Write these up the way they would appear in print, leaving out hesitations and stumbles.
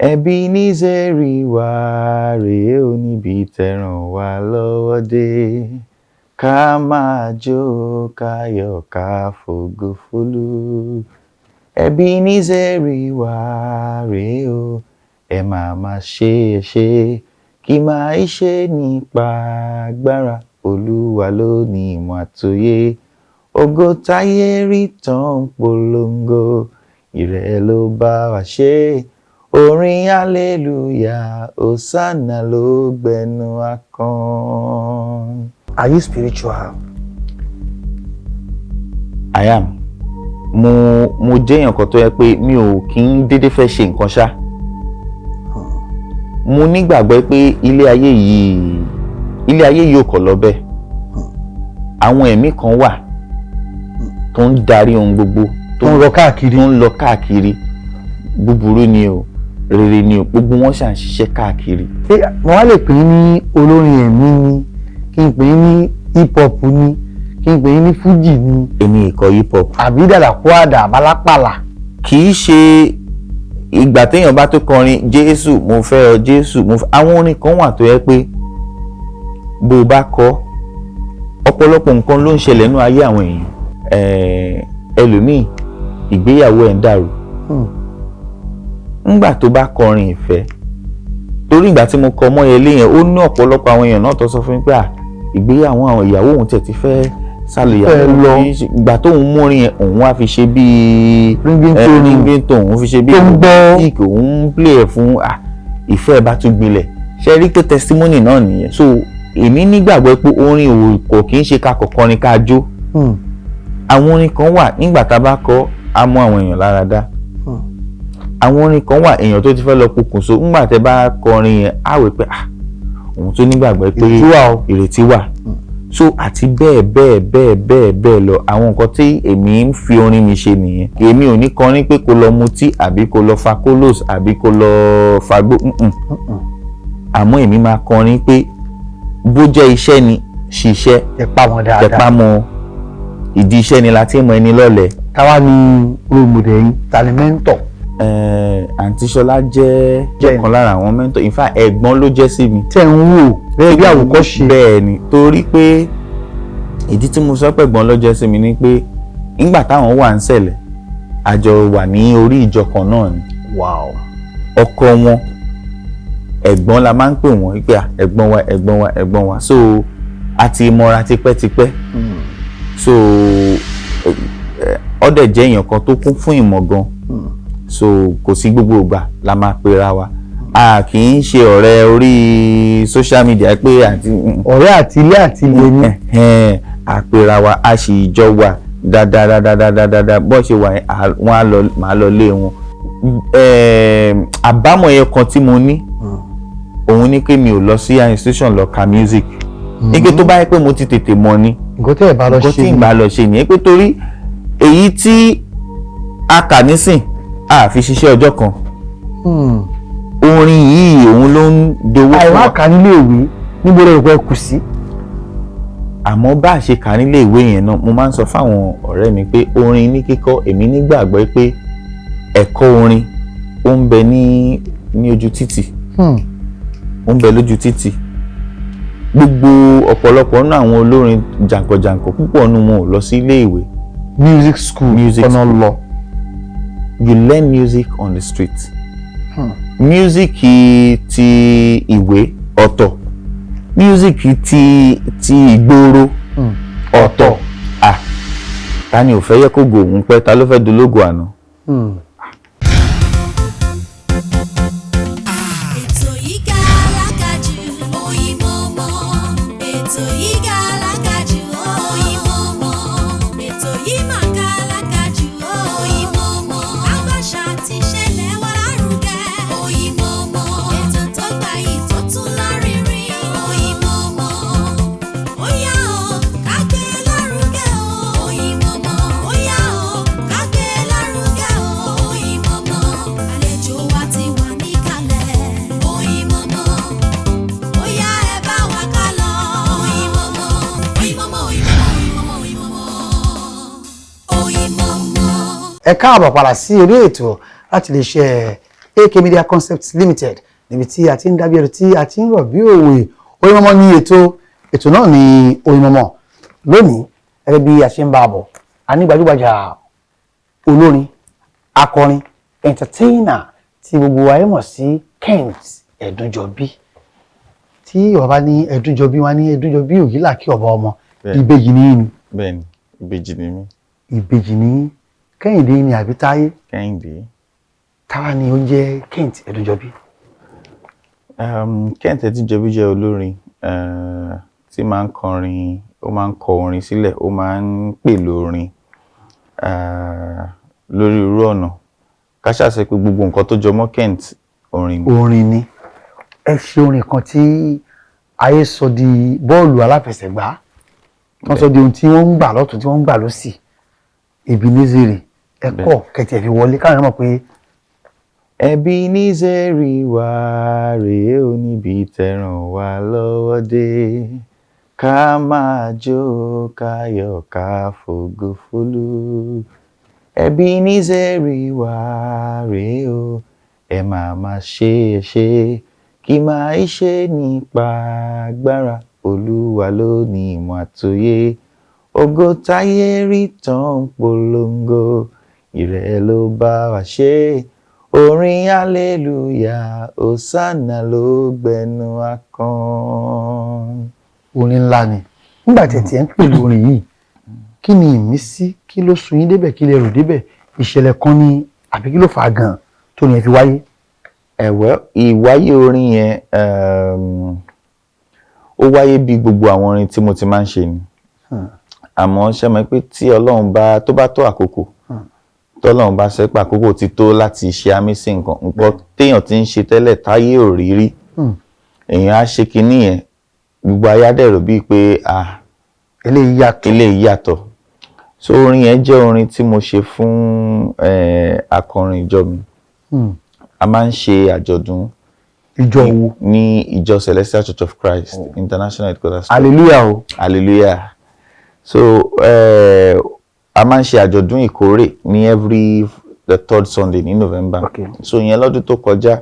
Ebenezeri wá rèé o níbi tẹ́ràn wá lọ́wọ́ dé. Ká máa jó káyọ̀ ká fògo fólú. Ebenezeri wá rèé o, ẹ máa ṣe kí máa ṣe nípa agbára Olúwa ló ní ìmọ̀ àtòyé. Ògo táyé rí tán polongo, ìrẹ̀ ló bá wa ṣe. Orin hallelujah, hosanna ló gbẹnu akàn. Are you spiritual? I am. Mo jẹ́ èèyàn kan tó yẹ pé mi ò kí ń dédé fẹ́ ṣe nǹkan ṣá. Mo nígbàgbọ́ pé ilé ayé yìí ò kọ̀ lọ bẹ́ẹ̀. Àwọn ẹ̀mí kan wà tó ń darí ohun gbogbo. Tó ń lọ káàkiri. Búburú ni o, rere ni o, gbogbo wọn ṣà ń ṣiṣẹ́ káàkiri. Ṣé mo wá lè pè é ní olórin ẹ̀mí ni, kí n pè é ní hip hop ni, kí n pè é ní fújì ni? Èmi ìkọ hip hop. Àbí dàdàkúàdà àbálápàlà? Kì í ṣe ìgbà téèyàn bá tó kọrin Jésù mo fẹ́ ọ Jésù mo fẹ́. Àwọn orin kan wà tó yẹ pé bó o bá kọ ọ̀pọ̀lọpọ̀ nǹkan ló ń ṣẹlẹ̀ nínú ayé àwọn èèyàn. Ẹlòmíì ìgbéyàwó ẹ̀ ń dàrú. Ńgbà tó bá kọrin ìfẹ́, torí ìgbà tí mo kọ Mọ́yẹlé yẹn ó ní ọ̀pọ̀lọpọ̀ àwọn èèyàn náà tó sọ fún mi pé ìgbéyàwó àwọn ìyàwó òun tẹ̀ ti fẹ́ sálòyàwó lọ. Ìgbà tóun múrin yẹn òun wá fi ṣe bíi ringtone, òun fi ṣe bíi music, òun play ẹ̀ fún ìfẹ́ bá tún gbilẹ̀. Ṣé rí pé testimony náà nìyẹn. So èmi nígbàgbọ́ pé orin òkò kì í ṣe ká kọ̀kọrin ká jó. Àwọn orin kan wà nígbà tá a bá kọ á mú àwọn èèyàn lára dá. Àwọn orin kan wà èèyàn tó ti fẹ́ lọ pokùnso nígbà tẹ́ bá kọrin yẹn á wí pé òun tó nígbàgbọ́ pé ìrètí wà. So àti bẹ́ẹ̀ lọ àwọn nǹkan tí èmi ń fi orin mi ṣe nìyẹn. Èmi ò ní kọrin pé kó lọ mutí àbí kó lọ fa kólòs àbí kó lọ fagbó. Àmọ́ èmi máa kọrin pé bó jẹ́ iṣẹ́ ni ṣiṣẹ́, tẹpá mọ́ ìdí iṣẹ́ ni la ti mọ ẹni lọ́lẹ̀. Táwa ni olùmọ̀dé yín, ta ni mẹ́ńtọ̀? Àǹtí Ṣọlá jẹ́ ọ̀kan lára àwọn mẹ́ńtọ̀. In fact ẹ̀gbọ́n ló jẹ́ sí mi. Tẹ̀ ń wò bẹ́ẹ̀ bí àwòkọ́ṣe. Bẹ́ẹ̀ ni, torí pé ìdí tí mo sọ pé ẹ̀gbọ́n ló jẹ́ sí mi ni pé nígbà táwọn wà ń ṣẹlẹ̀ àjọ wà ní orí ìjọ kan náà ni. Wow. Ọkọ wọn ẹ̀gbọ́n la máa ń pè wọ́n pé ẹ̀gbọ́n wa so àti mọ́ra tipẹ́tipẹ́. So ọdẹ jẹ́ èèyàn kan tó kún fún ìmọ̀ gan. So kò sí gbogbo ìgbà la máa pera wa. A kì í ṣe ọ̀rẹ́ orí social media pé ọ̀rẹ́ àti ilé àti ilé ni. Àpera wa a sì jọ wà dáadáa bó ṣe wà wọ́n máa lọ lé wọn. Àbámọ̀ yẹn kan tí mo ní òun ní pé mi ò lọ sí institution lọ ka music. Ní pé tó bá yẹ pé mo ti tètè mọ̀ ni nǹkan tí ẹ bá lọ ṣe nìyẹn pé torí èyí tí a kà nísìn a fi ṣiṣẹ́ ọjọ́ kan. Orin yìí òun ló ń dowó fún wa. àìwá kà nílé ìwé níbo lè rò kù sí. Àmọ́ bá a ṣe kà nílé ìwé yẹn náà mo máa ń sọ fáwọn ọ̀rẹ́ mi pé orin ní kíkọ́ èmi nígbàgbọ́ pé ẹ̀kọ́ orin ó ń bẹ ní ojú títì. Ó ń bẹ lójú títì. Gbogbo ọ̀pọ̀lọpọ̀ nínú àwọn olórin jàǹkànjàǹkàn púpọ̀ nínú wọn ò lọ sí ilé ìwé. Music school ọ̀nà lọ. You learn music on the street. Music ti ìwé ọ̀tọ̀. Music ti ìgboro ọ̀tọ̀. Ta ni ò fẹ́ yẹ kó gòun pẹ́, ta ló fẹ́ dológo àná. Ẹ káàbọ̀ padà sí orí ètò láti lè ṣe AK Media Concepts Limited níbi tí a ti ń dábí ẹrù tí a ti ń rọ̀ bí òwe. Oyinmomo ní ètò náà ní Oyinmomo lónìí gẹ́gẹ́ bí a ṣe ń bá a bọ̀. A ní gbajúgbajà olórin, akọrin, entertainer tí gbogbo ayé mọ̀ sí Kent Edunjobi. Tí ọba ní Edunjobi wá ní Edunjobi òyìnlá kí ọba ọmọ ìbejì ní ní. Bẹ́ẹ̀ni, ìbejì ni mí. Ìbejì ní Kẹ́hìndé ni àbí Táyé? Kẹ́hìndé. Táwa ni ó ń jẹ́ Kent Edunjobi. Kent Edunjobi jẹ́ olórin tí máa ń kọrin, ó máa ń kọ orin sílẹ̀, ó máa ń pèlò orin lórí irú ọ̀nà. Ká ṣàṣẹ pé gbogbo nǹkan tó jọ mọ́ Kent orin ni. Orin ni. Ẹ ṣe orin kan tí ayé sọ di bọ́ọ̀lù aláfẹsẹ̀gbá. Wọ́n sọ di ohun tí wọ́n ń gbà lọ́tún tí wọ́n ń gbà lọ́sì. Ebenezeri ẹ̀kọ́ kẹ̀tì ẹ̀fí wọlé káwọn mọ̀ pé Ebenezeri wà rèé o níbi tẹ̀ràn wá lọ́wọ́ dé. Ká máa jó ká yọ̀ ká fògo fólú. Ebenezeri wà rèé o, ẹ máa ṣe kí máa ṣe nípa agbára Olúwa ló ní ìmọ̀ àtòyé. Ògo táyé rí tán polongo, ìrẹ̀ ló bá wa ṣe. Orin hallelujah, hosanna ló gbẹnu akàn. Orin ńlá ni. Nígbà tí ẹ ń pèlú orin yìí, kí ni ìmísí, kí ló sún yín débẹ̀, kí lẹ rò débẹ̀? Ìṣẹ̀lẹ̀ kan ni àbí kí ló fà á gan-an tó ní ẹ fi wáyé? Ìwáyé orin yẹn ó wáyé bí gbogbo àwọn orin tí mo ti máa ń ṣe ni. Àmọ́ ṣe mọ̀ pé tí Ọlọ́run tó bá tó àkókò, tọ́lọ́run bá ṣe pé àkókò ti tó láti ṣe àmì sí nǹkan téèyàn ti ń ṣe tẹ́lẹ̀ táyé ò rí rí, èèyàn á ṣe kinní yẹn, gbogbo ayé á dẹ̀ rò bíi pé eléyìí yàtọ̀. So orin yẹn jẹ́ orin tí mo ṣe fún akọrin ìjọ mi. A máa ń ṣe àjọ̀dún ìjọ wo? Ní ìjọ Celestial Church of Christ International Headquarters. Hallelujah o. Hallelujah. So a máa ń ṣe àjọ̀dún ìkórè ní the third Sunday ní November. Okay. So ìyẹn lọ́dún tó kọjá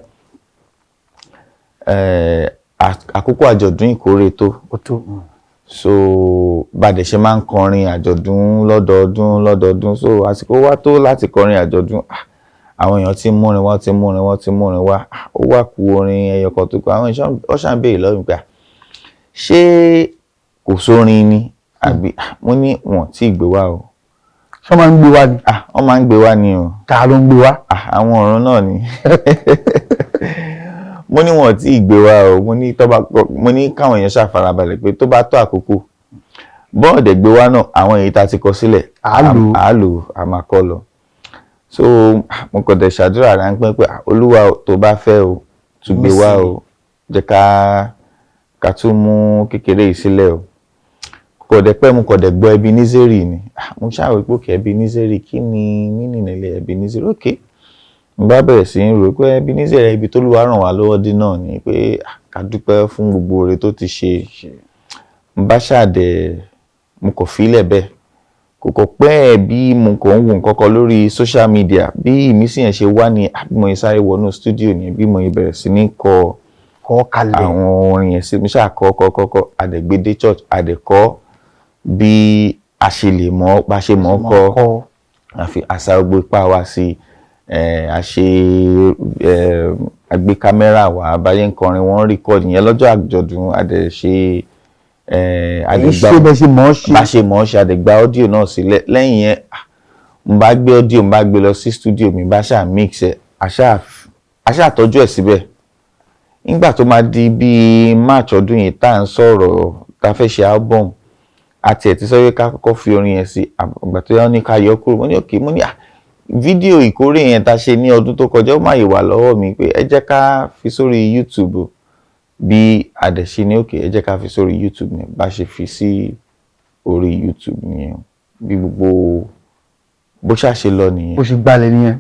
àkókò àjọ̀dún ìkórè tó. So bàdẹ̀ ṣe máa ń kọrin àjọ̀dún lọ́dọọdún. So àsìkò wá tó láti kọrin àjọ̀dún. Àwọn èèyàn ti múrin wá. Ó wá kù orin ẹyọkan tó kọ. Àwọn èèyàn ọ̀ṣà ń béèrè lọ́rùn pé ṣé kò sórin ni? Àbí mo ní wọn tí ì gbé wá o. Ṣé wọ́n máa ń gbé wá ni? Wọ́n máa ń gbé wá ni o. Ta ló ń gbé wá? Àwọn ọ̀run náà ni. Mo ní wọn tí ì gbé wá o. Mo ní káwọn èèyàn ṣàfarabalẹ̀ pé tó bá tó àkókò bọ́ọ̀dẹ̀ gbé wá náà àwọn èyí tá ti kọ sílẹ̀ àá lò á máa kọ lọ. So mo kàn dẹ̀ ṣàdúrà ráńpẹ́ pé Olúwa tó bá fẹ́ o tún gbé wá o, jẹ́ ká tún mú kékeré yìí sílẹ̀ o. Mo kò dẹ̀ gbọ́ Ebenezeri ni. Mo ṣàwò pé òkè Ebenezeri kí ni mínì nílẹ̀ Ebenezeri? Okay. Mo bá bẹ̀rẹ̀ sí ń rò pé Ebenezeri ibi tó Olúwa ràn wá lọ́wọ́ dé náà ni pé ká dúpẹ́ fún gbogbo oore tó ti ṣe. Mo bá mo kò fílẹ̀ bẹ́ẹ̀. Kò kọ̀ pẹ́ bí mo kàn ń wo nǹkan kan lórí social media bí ìmísí yẹn ṣe wá ní bí mo sáré wọnú studio ni bí mo bẹ̀rẹ̀ sí ní kọ kalẹ̀ àwọn orin yẹn sí. Mo ṣáà kọ́ àdẹ̀gbédé church àdẹ̀kọ́ bí a ṣe lè mọ̀ bá ṣe mọ̀ kọ́ àfi àṣà gbogbo ipá wa sí àgbé kámẹ́rà wa báyé ń kọrin wọ́n record yẹn lọ́jọ́ àjọ̀dún àdẹ̀ṣe bá ṣe mọ̀ ṣe àdẹ̀gbà audio náà sílẹ̀. Lẹ́yìn yẹn mo bá gbé audio mo bá gbé lọ sí studio mi bá ṣáà mix ẹ̀ àṣà tọ́jú ẹ̀ síbẹ̀. Nígbà tó máa di bí March ọdún yìí tá à ń sọ̀rọ̀ tá fẹ́ ṣe album àti ẹ̀ ti sọ pé ká kọ́kọ́ fi orin yẹn sí àgbà tó yá ní ká yọ kúrò. Mo ní òkè mo ní fídíò ìkórè yẹn tá ṣe ní ọdún tó kọjá ó máa yè wà lọ́wọ́ mi pé ẹ jẹ́ ká fi sórí YouTube bí àdẹ̀ṣe ní òkè ẹ jẹ́ ká fi sórí YouTube ni bá ṣe fi sí orí YouTube nìyẹn bí gbogbo bó ṣàṣe lọ nìyẹn. Bó ṣe gbalẹ̀ nìyẹn.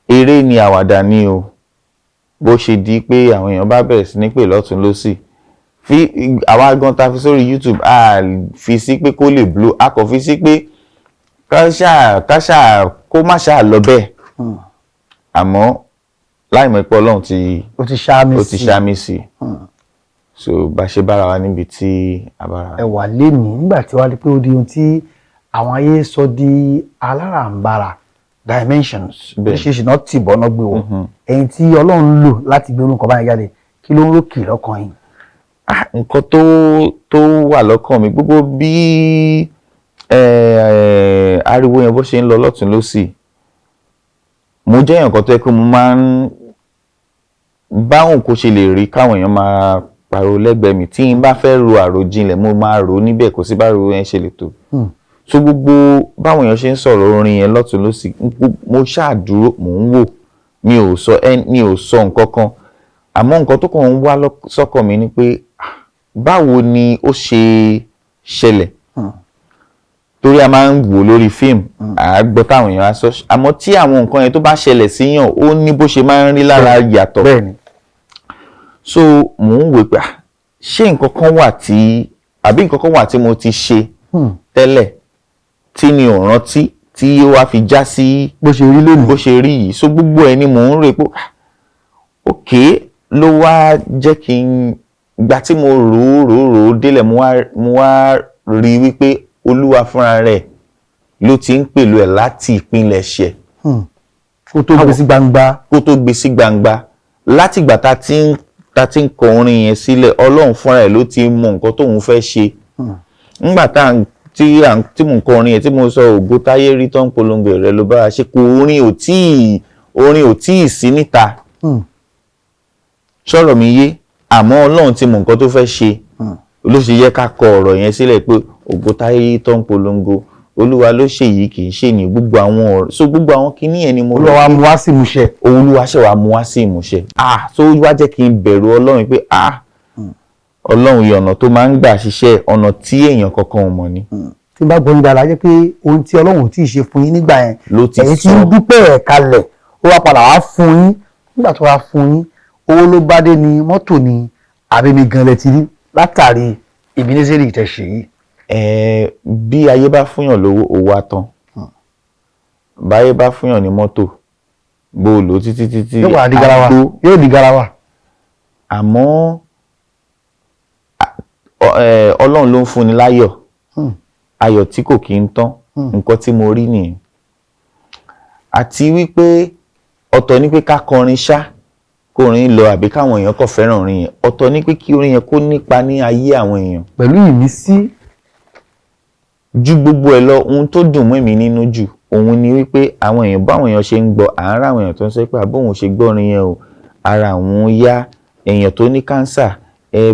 Eré ni àwàdà ni o. Bó ṣe di pé àwọn èèyàn bá bẹ̀rẹ̀ sí ní pè lọ́tún lósì àwa gan ta fi sórí YouTube a fi sí pé kó lè blow a kò fi sí pé káṣà kó má ṣáà lọ bẹ́ẹ̀. Àmọ́ láìmọ̀ pé Ọlọ́run ti ó ti ṣá mi sí so bá ṣe bára wa níbi tí a bára wa. ẹ wà lénìí nígbà tí wàá di pé ó di ohun tí àwọn ayé sọ di aláràǹbarà dimensions oríṣiríṣi náà tì bọ́ná gbé wọ ẹ̀yin tí Ọlọ́run lò láti gbé orúkọ báyìí jáde kí ló ń rókì lọ́kàn yín. nǹkan tó wà lọ́kàn mi gbogbo bí ariwo yẹn bó ṣe ń lọ lọ́tún lọ́sì mo jẹ́ èèyàn kan tó yẹ pé mo máa ń báwọn kò ṣe lè rí káwọn èèyàn máa pariwo lẹ́gbẹ̀ẹ́ mi tí n bá fẹ́ ro àròjinlẹ̀ mo máa rò níbẹ̀ kò sí báwo yẹn ṣe lè tó so gbogbo báwọn èèyàn ṣe ń sọ̀rọ̀ orin yẹn lọ́tún lọ́sì mo ṣáà dúró mò ń wò mi ò sọ nǹkan kan àmọ́ nǹkan tó kàn ń wá sọ́kàn mi ni pé báwo ni ó ṣe ṣẹlẹ̀ torí a máa ń wò lórí fíìmù àgbọ̀ táwọn èèyàn á sọ àmọ́ tí àwọn nǹkan yẹn tó bá ṣẹlẹ̀ síyàn ó ní bó ṣe máa ń rí lára yàtọ̀ bẹ́ẹ̀ni so mò ń wò pé ṣé nǹkan kan wà tí mo ti ṣe tẹ́lẹ̀ tí mi ò rántí tí ó wá fi já sí bó ṣe rí lónìí bó ṣe rí yìí so gbogbo ẹ̀ ni mò ń rò pé òkè ló wá jẹ́ kí n gbà tí mo rò ó délẹ̀ mo wá rí wípé Olúwa fúnra rẹ̀ ló ti ń pèlú ẹ̀ láti ìpilẹ̀ṣẹ̀ kó tó gbé sí gbangba láti ìgbà tá ti ń kọ orin yẹn sílẹ̀ Ọlọ́run fúnra ẹ̀ ló ti mọ nǹkan tóun fẹ́ ṣe nígbà tí mò ń kọ orin yẹn tí mo sọ ògo táyé rí tó ń polongo rẹ̀ ló bá ṣe kó orin ò tíì sí níta sọ̀rọ̀ mi yé àmọ́ Ọlọ́run ti mọ nǹkan tó fẹ́ ṣe ló ṣe yẹ ká kọ ọ̀rọ̀ yẹn sílẹ̀ pé ògo táyé tó ń polongo Olúwa ló ṣe yìí kì í ṣe ní gbogbo àwọn ọ̀rọ̀ so gbogbo àwọn kinní yẹn ni mo Olúwa wa mú wá sí ìmúṣẹ Olúwa ṣe wá mú wá sí ìmúṣẹ so wá jẹ́ kí n bẹ̀rù Ọlọ́run pé Ọlọ́run yìí ọ̀nà tó máa ń gbà ṣiṣẹ́ ọ̀nà tí èèyàn kankan ò mọ̀ ni. tí n bá gbọ́ nígbà lájẹ́ pé ohun tí Ọlọ́run ò tí ì ṣe fún yín nígbà yẹn ẹ̀yin tí ń dúpẹ́ ẹ̀ kalẹ̀ ó wá padà wá fún yín nígbà tó wá fún yín owó ló bá dé ni mọ́tò ni àbẹ̀mí gan lẹ ti rí látàrí Ebenezeri ìtẹ̀ṣe yìí. Bí ayé bá fúnyàn lówó owó á tán báyé bá fúnyàn ní mọ́tò bó o lò títí yóò di garawa àmọ́ Ọlọ́run ló ń fúnni láyọ̀ ayọ̀ tí kò kí ń tán nǹkan tí mo rí nìyẹn àti wípé ọ̀tọ̀ ní pé ká kọrin ṣá kórin lọ àbí káwọn èèyàn kò fẹ́ràn orin yẹn ọ̀tọ̀ ní pé kí orin yẹn kó nípa ní ayé àwọn èèyàn pẹ̀lú ìmísí ju gbogbo ẹ̀ lọ ohun tó dùn mọ́ èmi nínú jù òun ni wípé àwọn èèyàn báwọn èèyàn ṣe ń gbọ́ àárá àwọn èèyàn tó ń sọ pé bóun ṣe gbọ́ orin yẹn o ara àwọn yá èèyàn tó ní kánsà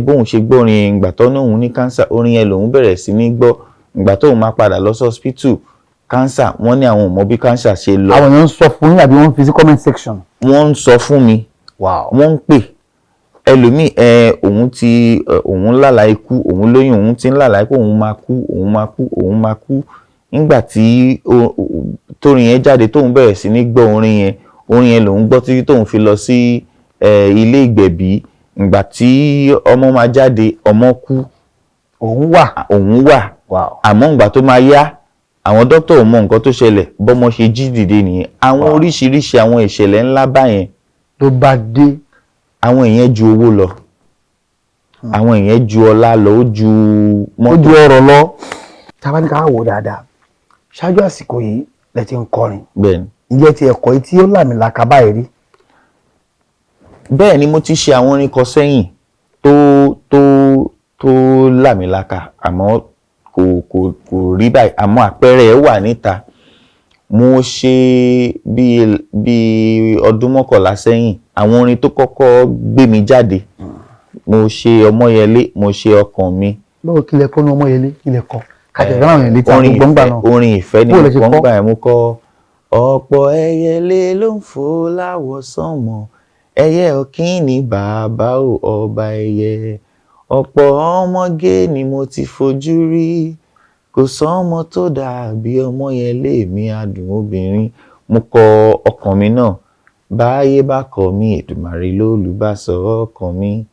bóun ṣe gbọ́ orin yẹn ìgbà tó náà òun ní kánsà orin yẹn lòun bẹ̀rẹ̀ sí ní gbọ́ ìgbà tóun máa padà lọ sí hospital kánsà wọ́n ní àwọn ò mọ bí kánsà ṣe lọ. àwọn èèyàn ń sọ fún yín àbí wọ́n ń fi sí comment section. wọ́n ń sọ fún mi wọ́n ń pè ẹlòmíì òun lálàá ikú òun lóyún òun ti ń lálàá pé òun máa kú nígbà tí torin yẹn jáde tóun bẹ̀rẹ̀ sí ní gbọ́ orin yẹn lòun gbọ́ títí tóun fi lọ sí ilé ìgbẹ̀bí ìgbà tí ọmọ máa jáde ọmọ kú òun wà àmọ́ ìgbà tó máa yá àwọn dókítà ò mọ nǹkan tó ṣẹlẹ̀ bọ́mọ ṣe jí dìde nìyẹn àwọn oríṣiríṣi àwọn ìṣẹ̀lẹ̀ ńlá báyẹn ló bá dé àwọn èèyàn ju owó lọ àwọn èèyàn ju ọlá lọ ó ju mọ́tò ọrọ̀ lọ tábà ní ká wò dáadáa ṣáájú àsìkò yìí lẹ ti ń kọrin bẹ́ẹ̀ni ìjẹ́ ti ẹ̀kọ́ yìí tí ó làmìlaka báyìí rí. bẹ́ẹ̀ ni mo ti ṣe àwọn orin kan sẹ́yìn tó làmìlaka àmọ́ kò rí báyìí àmọ́ àpẹẹrẹ ẹ̀ wà níta mo ṣe bí ọdún 11 sẹ́yìn àwọn orin tó kọ́kọ́ gbé mi jáde mo ṣe Ọmọyẹlé mo ṣe Ọkàn mi. báwo kílẹ̀ kọ́ ní Ọmọyẹlé kílẹ̀ kọ́ kàtẹ́ ráwọn yẹn létí àwọn gbọ̀ngbà náà. orin ìfẹ́ ni mo gbọ̀ngbà yẹn mo kọ́ ọ̀pọ̀ ẹyẹlé ló ń fò láwọ̀ sánmọ̀ ẹyẹ ọ̀kín ní bàbá ọba ẹyẹ ọ̀pọ̀ ọmọge ni mo ti fojú rí kò sọ́mọ tó dàbí Ọmọyẹlé mi adùn obìnrin mo kọ Ọkàn mi náà báyé bá kọ̀ mí Èdùmàrè lólùbásọ ọkàn mi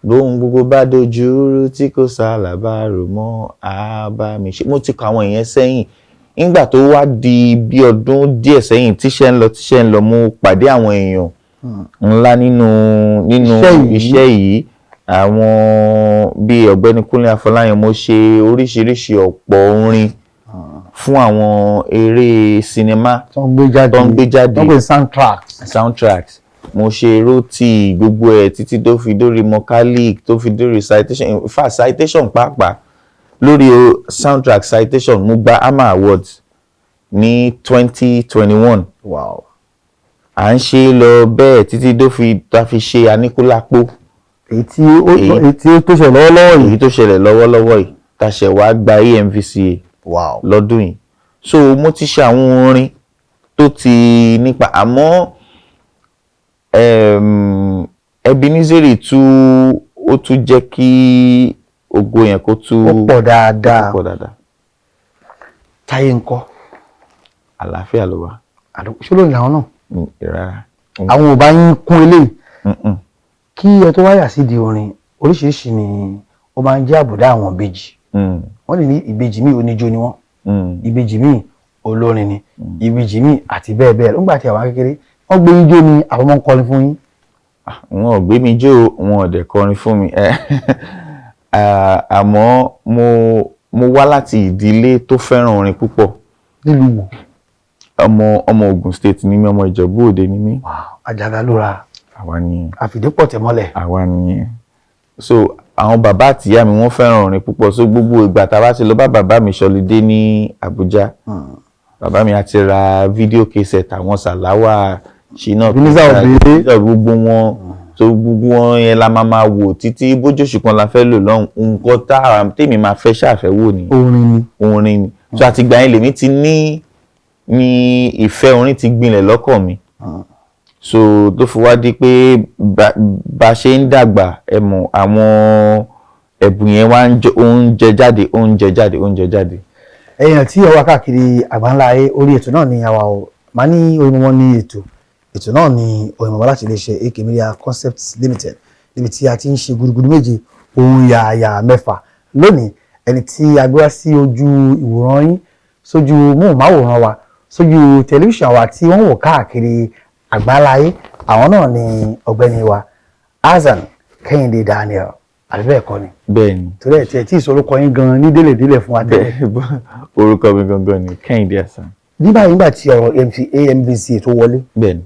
lóhun gbogbo bá dojú rú tí kò sálàbàrò mọ́ àbá mi ṣe mo ti kọ àwọn ìyẹn sẹ́yìn nígbà tó wá di bí ọdún díẹ̀ sẹ́yìn tíṣẹ́ ń lọ mo pàdé àwọn èèyàn ńlá nínú iṣẹ́ yìí. Àwọn bíi Ọ̀gbẹ́ni Kúnlé Afọláyan, mo ṣe oríṣiríṣi ọ̀pọ̀ orin fún àwọn eré sinimá tó ń gbé jáde soundtracks. Mo ṣe roti gbogbo ẹ̀ títí tó fi dórí Mechanic, tó fi dórí Citation, in fact Citation pàápàá lórí soundtrack Citation mo gba AMA Awards ní 2021. Wow. À ń ṣe lọ bẹ́ẹ̀ títí ta fi ṣe Aníkúlápó. Èyí tó ṣẹlẹ̀ lọ́wọ́lọ́wọ́ yìí ta ṣẹ̀ wá gba AMVCA lọ́dún yìí. So mo ti ṣe àwọn orin tó ti nípa, àmọ́ Ebenezeri ó tún jẹ́ kí ògo yẹn kó pọ̀ dáadáa. Táyé ńkọ́? Àlàáfíà ló wà. Ṣé lónìí àwọn náà? Rárá. Àwọn ò bá yín kún eléyìí. Kí ẹ tó wáyà sí di orin oríṣiríṣi ni ó máa ń jẹ́ àbùdá àwọn ìbejì. Wọ́n lè ní ìbejì míì oníjó ni wọ́n, ìbejì míì olórin ni, ìbejì míì àti bẹ́ẹ̀ bẹ́ẹ̀. Nígbà tí àwọn kékeré wọ́n gbé yín jó ni àwọn ọmọ ń kọrin fún yín? Wọn ò gbé mi jó, wọn ò dẹ̀ kọrin fún mi. Àmọ́ mo wá láti ìdílé tó fẹ́ràn orin púpọ̀. Nílùú wo? Ọmọ Ògùn State ni mí, ọmọ Ìjẹ̀bú Òde ni mí. Àjàgà ló ra. Àwa nìyẹn. Àfìdípọ̀ tẹ̀ mọ́lẹ̀. Àwa nìyẹn. So àwọn bàbá àti ìyá mi wọ́n fẹ́ràn orin púpọ̀, so gbogbo ìgbà tá a bá ti lọ bá bàbá mi ṣọlidé ní Àbújá, bàbá mi á ti ra fídíò cassette àwọn Sàláwà, Ṣínà Peter, gbogbo wọn, so gbogbo wọn yẹn la máa wò títí bójóṣù kan la fẹ́ lò lọ́hùn. Nǹkan tèmi máa fẹ́ ṣàfẹ́ wò ni orin ni. So àtìgbà yẹn lèmi ti ní ìfẹ́ orin ti gbilẹ̀ lọ́kàn mi. So tó fi wá di pé bá ṣe ń dàgbà ẹ̀mọ̀ àwọn ẹ̀bùn yẹn wá oúnjẹ jáde. Ẹ̀yàn tí ẹ wá káàkiri àgbáńlá ayé, orí ètò náà ni àwa ò máa ní Oyinmomo ní ètò náà ni Oyinmomo láti iléeṣẹ́ AK Media Concepts Limited, níbi tí a ti ń ṣe gudugudu méje ohun yàyà mẹ́fà. Lónìí ẹni tí a gbé wá sí ojú ìwòran yín, sójú móhùnmáwòrán wa, sójú tẹlifíṣàn wa tí wọ́n wò káàkiri àgbáláyé, àwọn náà ni ọ̀gbẹ́ni wa Hasan Kẹ́hìndé Daniel, àbí bẹ́ẹ̀ kọ́ ni? Bẹ́ẹ̀ni. Torí ẹ̀ tí ìsorúkọ yín gan ní délẹ̀délẹ̀ fún wa tẹ́lẹ̀. Orúkọ mi gangan ni Kẹ́hìndé Hasan. Nígbà tí ọ̀rọ̀ AMVCA tó wọlé,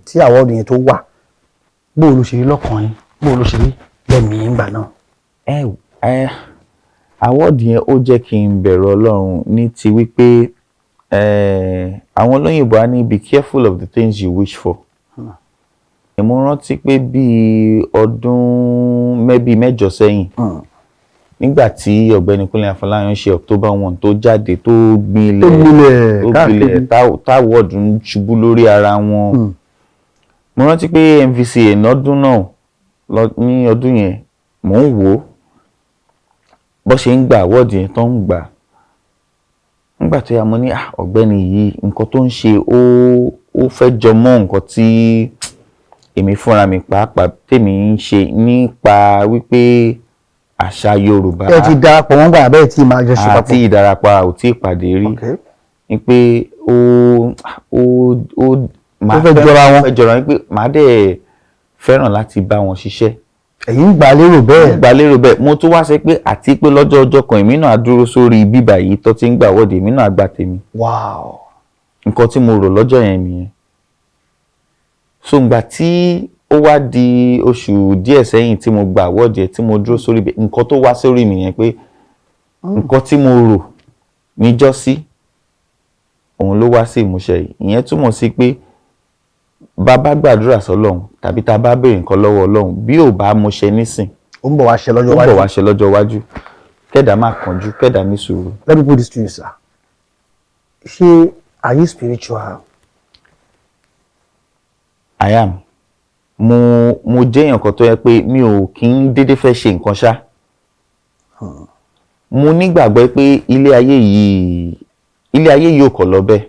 tí àwọ́dù yẹn tó wà, bó ló ṣe rí lọ́kàn yín, bó ló ṣe rí lẹ́mìí yín gbà náà? Àwọ́dù yẹn ó jẹ́ kí n bẹ̀rù Ọlọ́run ní ti wípé àwọn olóyìnbó á ní be careful of the things you wish for. Mo rántí pé bí ọdún mẹ́jọ sẹ́yìn, nígbà tí Ọ̀gbẹ́ni Kúnlé Afọláyan ṣe October 1 tó jáde tó gbilẹ̀ táwọ́ọ̀dù ń ṣubú lórí ara wọn. Mo rántí pé AMVCA lọ́dún náà, ní ọdún yẹn mò ń wò ó bó ṣe ń gba àwọ́ọ̀dù yẹn tó ń gbà. Nígbà tó yá mo ní ọ̀gbẹ́ni yìí nǹkan tó ń ṣe ó fẹ́ jọ mọ́ nǹkan tí èmi fúnra mi pàápàá tèmi ń ṣe nípa wípé àṣà Yorùbá. Ẹ ti darapọ̀ wọ́n gbà bẹ́ẹ̀ tí máa jọ ṣe papọ̀. Àti ìdarapọ̀ ò tí ì pàdé rí. Ni pé máa fẹ́ jọra wọn pé màá dẹ̀ fẹ́ràn láti bá wọn ṣiṣẹ́. Ẹ̀yin gbà lérò bẹ́ẹ̀. Mo tún wá ṣe pé àti pé lọ́jọ́ ọjọ́ kan èmi náà dúró sórí bíbà yìí tó ti ń gbà wọ́de, èmi náà gbà tèmi. Wow. Nǹkan tí mo rò lọ́jọ́ yẹn nìyẹn. So ngbà tí ó wá di oṣù díẹ̀ sẹ́yìn tí mo gba àwọ́dì tí mo dúró sórí ibẹ̀, nǹkan tó wá sórí mi yẹn pé nǹkan tí mo rò níjọ́sí òun ló wá sí ìmúṣẹ yìí. Ìyẹn túmọ̀ sí pé bá gbàdúrà sọ́lọ́run tàbí tá bá béèrè nǹkan lọ́wọ́ Ọlọ́run bí ò bá múṣẹ nísìn, ó ń bọ̀ wá ṣe lọ́jọ́ iwájú. Kẹ́dà má kánjú, kẹ́dà ní sùúrù. Let me put this to you, sir. Ṣé are you spiritual? I am. Mo jẹ́ èèyàn kan tó yẹ pé mi ò kí ń dédé fẹ́ ṣe nǹkan ṣá. Mo nígbàgbọ́ pé ilé ayé yìí ò kọ̀ lọ bẹ́ẹ̀.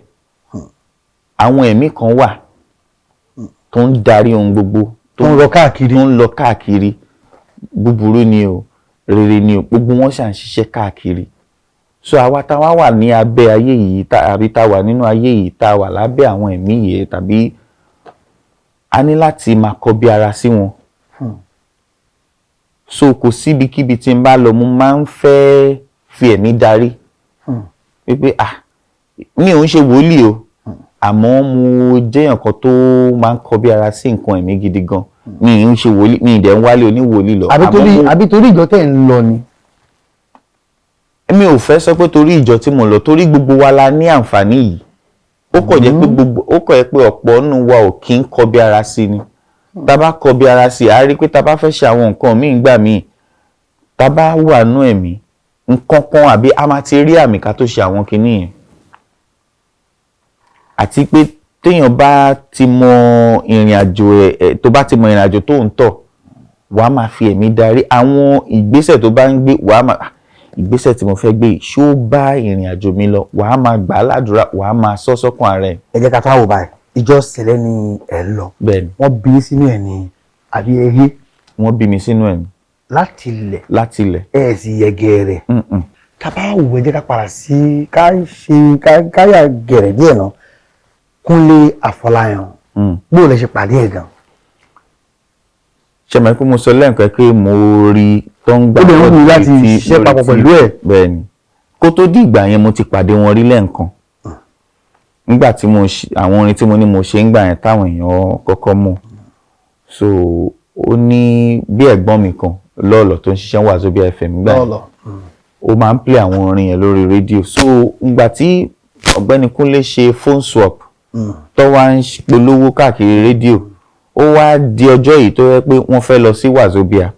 Àwọn ẹ̀mí kan wà tó ń darí ohun gbogbo, tó ń lọ káàkiri. Búburú ni o, rere ni o, gbogbo wọn ṣà ń ṣiṣẹ́ káàkiri. So àwa tá wá wà ní abẹ́ ayé yìí àbí tá wà nínú ayé yìí tá wà lábẹ́ àwọn ẹ̀mí yìí tàbí a ní láti máa kọbi ara sí wọn. So kò síbikíbi tí n bá lọ mo máa ń fẹ́ fi ẹ̀mí darí wípé mi ò ń ṣe wòlíì o àmọ́ mo jẹ́ èèyàn kan tó máa ń kọbi ara sí nǹkan ẹ̀mí gidi gan. Mi ń ṣe wòlíì, mi ìdẹ̀ ń wálé oníwòlíì lọ. àbí torí ìjọ tẹ̀ ń lọ ni. Mi ò fẹ́ sọ pé torí ìjọ tí mo lọ, torí gbogbo wa la ní àǹfààní yìí. Ó kọ̀ jẹ́ pé ọ̀pọ̀ nínú wa ò kí ń kọbi ara sí ni. Tá bá kọbi ara sí, a rí pé tá bá fẹ́ ṣe àwọn nǹkan míì gbà míì, tá bá wà nú ẹ̀mí, nǹkan kan àbí a máa ti rí àmì ká tó ṣe àwọn kinní yẹn. Àti pé téèyàn bá ti mọ ìrìn àjò tó bá ti mọ ìrìn àjò tó ń tọ̀, wàá máa fi ẹ̀mí darí àwọn ìgbésẹ̀ tó bá ń gbé. Wàá máa ìgbésẹ̀ tí mo fẹ́ gbé yìí ṣó bá ìrìn àjò mi lọ, wàá máa gbà á ládùúrà, wàá máa sọ sọ́kàn ara ẹ̀. Ẹ jẹ́ ká tó wò báyìí, ìjọ sẹ̀lẹ̀ ni ẹ̀ ń lọ. Bẹ́ẹ̀ni. Wọ́n bí sínú ẹ̀ ni àbí ẹyẹ. Wọ́n bí mi sínú ẹ̀ ni. Láti ilẹ̀. Láti ilẹ̀. Ẹ sì yẹ gẹ̀rẹ̀. Tá bá wò ẹ jẹ́ ká padà sí káyà gẹ̀rẹ̀ díẹ̀ náà. Kúnlé Àfọláyàn. Bó lẹ ṣe pàdé ẹ̀ gan? Ṣé mọ̀ pé mo sọ lẹ́ǹkan pé mo rí tó ń gbà lọ́dún láti ṣiṣẹ́ papọ̀ pẹ̀lú ẹ̀. Bẹ́ẹ̀ni. Kó tó di ìgbà yẹn mo ti pàdé wọn rí lẹ́ǹkan. Nígbà tí àwọn orin tí mo ní mo ṣe ń gbà yẹn táwọn èèyàn kọ́kọ́ mọ̀. So ó ní bí ẹ̀gbọ́n mi kan lọ́ọ̀lọ̀ tó ń ṣiṣẹ́ Wazobia FM gbà yẹn. Ó máa ń play àwọn orin yẹn lórí rédíò. So ìgbà tí ọ̀gbẹ́ni Kúnlé ṣe phone swap tó wá ń polówó káàkiri rédíò, ó wá di ọjọ́ yìí tó yẹ pé wọ́n fẹ́ lọ sí Wazobia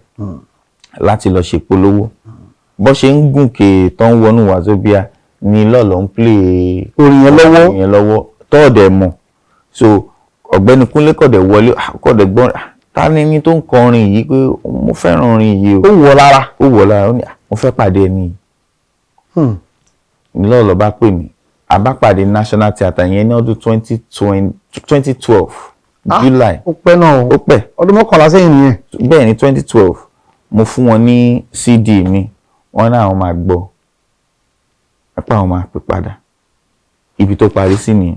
láti lọ ṣe polówó. Bó ṣe ń gùnkè tó ń wọnú Wazobia ni lọ́ọ̀lọ́ ń play orin yẹn lọ́wọ́ tọ́ọ̀dẹ̀ mọ̀. So ọ̀gbẹ́ni Kúnlé kọ̀dẹ̀ wọlé kọ̀dẹ̀ gbọ́n ta ni ẹni tó ń kọ orin yìí pé mo fẹ́ràn orin yìí o. Ó wọ̀ lára. Ó ní mo fẹ́ pàdé ẹni yìí. Ni lọ́ọ̀lọ́ bá pè mí. A bá pàdé National Theatre yẹn ní ọdún 2012 July. Ó pẹ́ náà. Ó pẹ́. Ọdún 11 sẹ́yìn nìyẹn. Bẹ́ẹ̀ ni 2012 mo fún wọn ní CD mi, wọ́n náà àwọn máa gbọ́, apá àwọn máa pè padà. Ibi tó parí sí nìyẹn.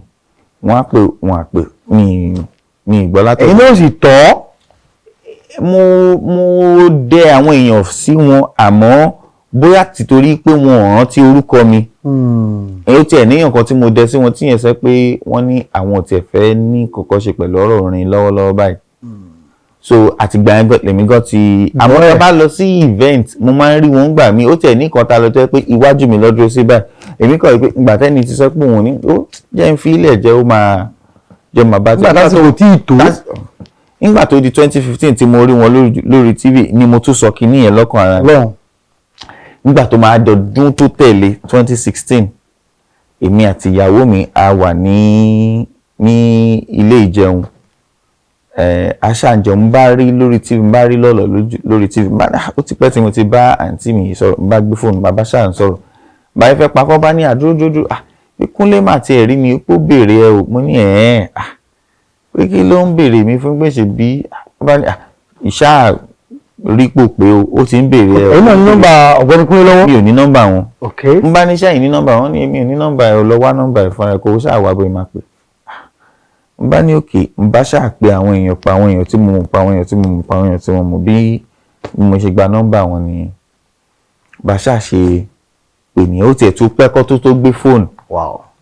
Wọ́n á pè ní ìgbọ́ látọ̀. Èyí ló sì tọ́. Mo dẹ àwọn èèyàn sí wọn àmọ́ bóyá tìtorí pé wọn ò rántí orúkọ mi. Èyí tiẹ̀ níyàn kan tí mo dẹ sí wọn tí yẹn sọ pé wọ́n ní àwọn ò tiẹ̀ fẹ́ ní kọ̀kọ́ ṣe pẹ̀lú ọ̀rọ̀ orin lọ́wọ́lọ́wọ́ báyìí. So àtìgbà yẹn lèmi gan ti àmọ́ tá bá lọ sí event mo máa ń rí wọn gbà mí. Ó tiẹ̀ ní kan ta lọ tó yẹ pé iwájú mi lọ́dún sí báyìí. Èmi kọ̀ pé ìgbà tẹ́ni ti sọ pé òun ní ó jẹ́ ń fi ilẹ̀ jẹ́ ó máa bá ti. Nígbà tó tí ì tó. Nígbà tó di 2015 tí mo rí wọn lórí TV ni mo tún sọ kinní yẹn lọ́kàn ara mi. Nígbà tó máa dọdún tó tẹ̀lé 2016 èmi àti ìyàwó mi a wà ní ilé ìjẹun. Aṣáàjọ ń bá rí lórí TV, ń bá rí lọ́lọ́ lórí TV. Ó ti pẹ́ tí mo ti bá àǹtí mi sọ̀rọ̀, ń bá gbé fóònù, bàbá ṣáà ń sọ̀rọ̀. Báyìí fẹ́ pakọ́ bá ní àdúrójójú. Bí Kúnlé mà ti ẹ̀rí mi ó béèrè ẹ o. Mo ní pé kí ló ń béèrè mi fún gbèsè bí bá ní ìṣáà rí pò pé ó ti ń béèrè ẹ o. Ẹ̀yin náà ní nọ́mbà ọ̀gbẹ́ni Kúnlé lọ́wọ́. Mi ò ní nọ́mbà wọn. Okay. Ń bá ní ṣáà yìí ní nọ́mbà wọn ní èmi ò ní nọ́mbà ẹ o, lọ wá nọ́mbà ẹ fúnra ẹ kó o ṣáà wá bóyá máa pè. Ń bá ní òkè ń bá ṣáà pé àwọn èèyàn tí mo mọ̀ pa àwọn èèyàn tí mo mọ̀ bí mo ṣe gba nọ́mbà wọn nìyẹn. Bá ṣáà ṣe ènìyàn ó tiẹ̀ tún pẹ́kọ́ tó gbé fóònù.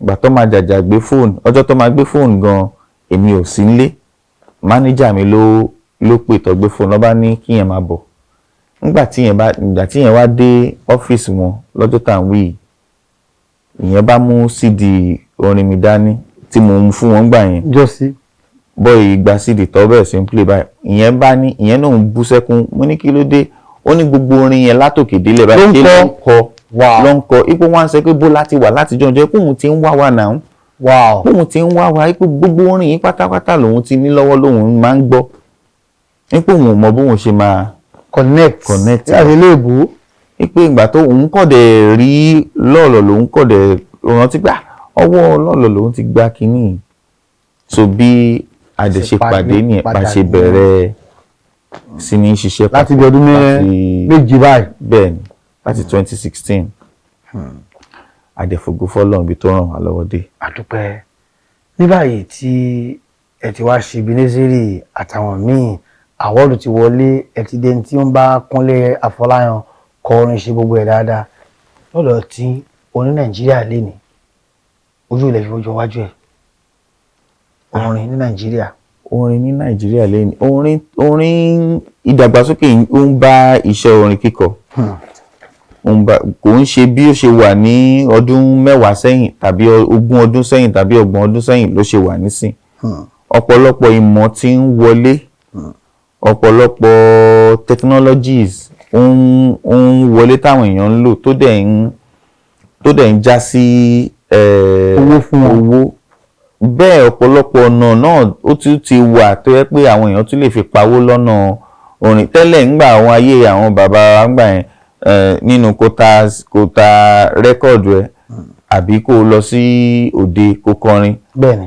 Ìgbà tó máa jàjà gbé fóònù, ọjọ́ tó máa gbé fóònù gan èmi ò sí nílé. Mánéjà mi ló pè tó gbé fóònù, ló bá ní kí yẹn máa bọ̀. Nígbà tí yẹn wá dé ọ́fíìsì wọn lọ́jọ́ tá à ń wí, ìyẹn bá mú CD orin mi dání tí mo mú fún wọn gbà yẹn. Jọ́sí. Bọ́ọ̀ ìgbà CD tó bẹ̀rẹ̀ sí ń play báyìí. Ìyẹn náà ń bú sẹ́kún. Mo ní kí ló dé? Ó ní gbogbo orin yẹn látòkè délẹ̀ báyìí. Ló ń kọ. Ipò wọn ṣe pé bó láti wà láti jọjọ pé òun ti ń wá wa náà. Pé òun ti ń wá wa. Ipò gbogbo orin yìí pátápátá lòun ti ní lọ́wọ́ lòun máa ń gbọ́. Ipò òun mọ bóun ṣe máa connect. Láti ilé ìbò. Ipò ìgbà tó òun kọ̀dẹ̀ rí lọ́ọ̀lọ̀ lòun kọ̀dẹ̀ rántí pé ọwọ́ lọ́ọ̀lọ̀ lòun ti gbá kínní. So bí àdèṣe pàdé ní ẹ̀pà ṣe bẹ̀rẹ̀ sí ní ṣiṣẹ́ papọ̀. Láti bí ọdún méjì báyìí. Bẹ́ẹ̀ni, láti 2016. Àdẹ̀fògo fọ́lọ́run ibi tó ràn wá lọ́wọ́ dé. Àdúpẹ́. Ní báyìí tí ẹ ti wá ṣe Ebenezeri àtàwọn míì àwọ́dù ti wọlé ẹ ti dẹni tí ó ń bá Kúnlé Afọláyan kọ orin ṣe gbogbo ẹ̀ dáadáa lọ́dọ̀ tí oní Nàìjíríà lè ní ojú ilẹ̀ fi ojú wájú ẹ̀ orin ní Nàìjíríà. Orin ní Nàìjíríà lè ní orin ìdàgbàsókè ó ń bá iṣẹ́ orin kíkọ kò ń ṣe bí ó ṣe wà ní ọdún 10 sẹ́yìn tàbí 20 ọdún sẹ́yìn tàbí 30 ọdún sẹ́yìn ló ṣe wà nísìn. Ọ̀pọ̀lọpọ̀ ìmọ̀ tí ń wọlé ọ̀pọ̀lọpọ̀ technologies ń wọlé táwọn èèyàn ń lò tó dẹ̀ ń já sí owó fún owó. Bẹ́ẹ̀ ọ̀pọ̀lọpọ̀ ọ̀nà náà ó tún ti wà tó yẹ pé àwọn èèyàn tún lè fi pawó lọ́nà orin tẹ́lẹ̀ ńgbà àwọn ayé àwọn bàbá wa ńgbà yẹn nínú kó ta rẹ́kọ̀dù ẹ̀ àbí kó lọ sí òde kó kọrin.